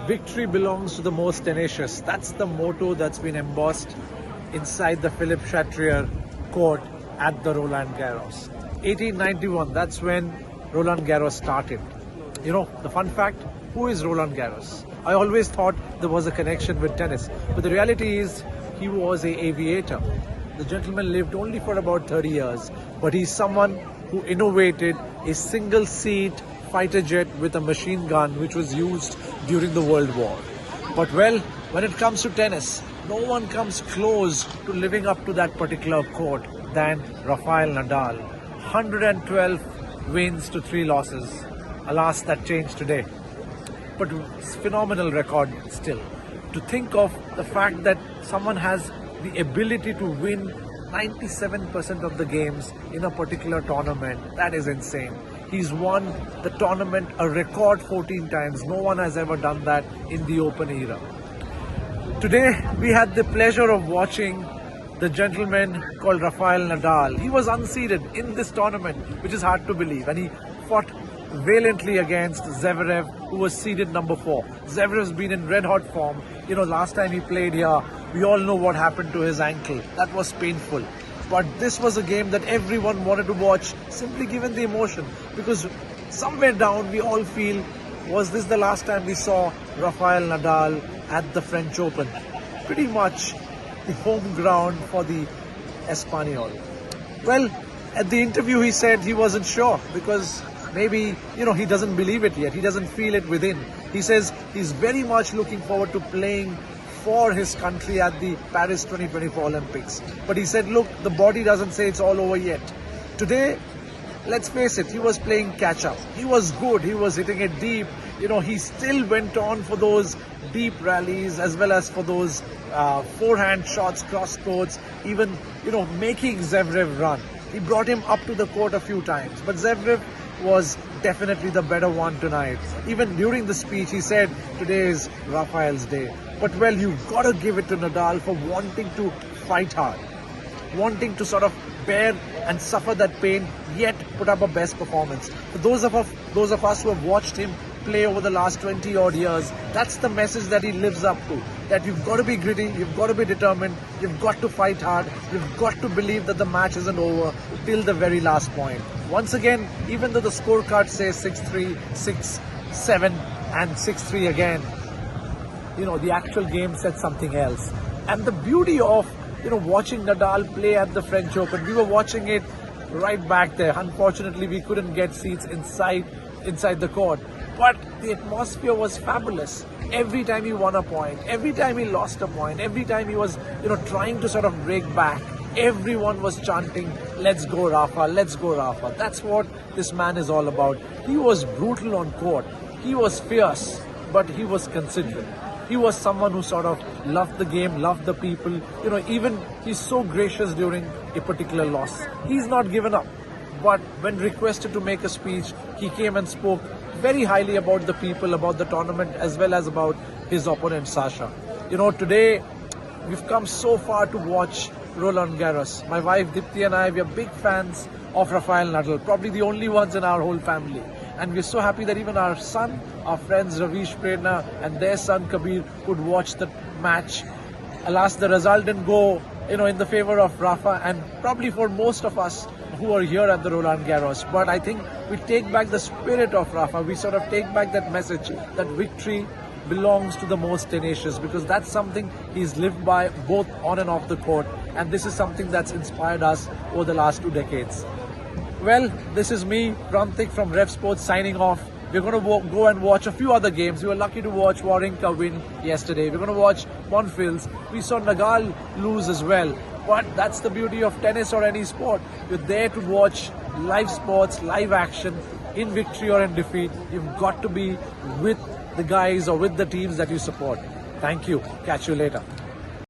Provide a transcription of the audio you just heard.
Victory belongs to the most tenacious. That's the motto that's been embossed inside the Philippe-Chatrier court at the Roland Garros. 1891, that's when Roland Garros started. You know, the fun fact, who is Roland Garros? I always thought there was a connection with tennis, but the reality is he was an aviator. The gentleman lived only for about 30 years, but he's someone who innovated a single-seat fighter jet with a machine gun which was used during the World War. But well, when it comes to tennis, no one comes close to living up to that particular court than Rafael Nadal. 112 wins to 3 losses. Alas, that changed today. But it's a phenomenal record still. To think of the fact that someone has the ability to win 97% of the games in a particular tournament, that is insane. He's won the tournament a record 14 times. No one has ever done that in the Open era. Today, we had the pleasure of watching the gentleman called Rafael Nadal. He was unseeded in this tournament, which is hard to believe. And he fought valiantly against Zverev, who was seeded number 4. Zverev's been in red-hot form. You know, last time he played here, we all know what happened to his ankle. That was painful. But this was a game that everyone wanted to watch, simply given the emotion. Because somewhere down, we all feel, was this the last time we saw Rafael Nadal at the French Open? Pretty much the home ground for the Espanyol. Well, at the interview, he said he wasn't sure because maybe, you know, he doesn't believe it yet. He doesn't feel it within. He says he's very much looking forward to playing for his country at the Paris 2024 Olympics. But he said, look, the body doesn't say it's all over yet. Today, let's face it, he was playing catch-up. He was good. He was hitting it deep. You know, he still went on for those deep rallies as well as for those forehand shots, cross courts, even, you know, making Zverev run. He brought him up to the court a few times. But Zverev was definitely the better one tonight. Even during the speech, he said, today is Rafael's day. But well, you've got to give it to Nadal for wanting to fight hard, wanting to sort of bear and suffer that pain, yet put up a best performance. For those of us who have watched him play over the last 20 odd years, that's the message that he lives up to. That you've got to be gritty, you've got to be determined, you've got to fight hard, you've got to believe that the match isn't over till the very last point. Once again, even though the scorecard says 6-3, 6-7 and 6-3 again, you know, the actual game said something else. And the beauty of, you know, watching Nadal play at the French Open, we were watching it right back there. Unfortunately, we couldn't get seats inside the court. But the atmosphere was fabulous. Every time he won a point, every time he lost a point, every time he was, you know, trying to sort of break back, everyone was chanting, let's go Rafa, let's go Rafa. That's what this man is all about. He was brutal on court. He was fierce, but he was considerate. He was someone who sort of loved the game, loved the people. You know, even he's so gracious during a particular loss. He's not given up. But when requested to make a speech, he came and spoke very highly about the people, about the tournament, as well as about his opponent, Sasha. You know, today we've come so far to watch Roland Garros. My wife Dipti and I, we are big fans of Rafael Nadal, probably the only ones in our whole family. And we're so happy that even our son, our friends Ravish Prerna and their son Kabir could watch the match. Alas, the result didn't go, you know, in the favor of Rafa and probably for most of us who are here at the Roland Garros. But I think we take back the spirit of Rafa. We sort of take back that message that victory belongs to the most tenacious, because that's something he's lived by both on and off the court. And this is something that's inspired us over the last 2 decades. Well, this is me, Prantik from Revsportz, signing off. We're going to go and watch a few other games. We were lucky to watch Wawrinka win yesterday. We're going to watch Monfils. We saw Nadal lose as well. But that's the beauty of tennis or any sport. You're there to watch live sports, live action, in victory or in defeat. You've got to be with the guys or with the teams that you support. Thank you. Catch you later.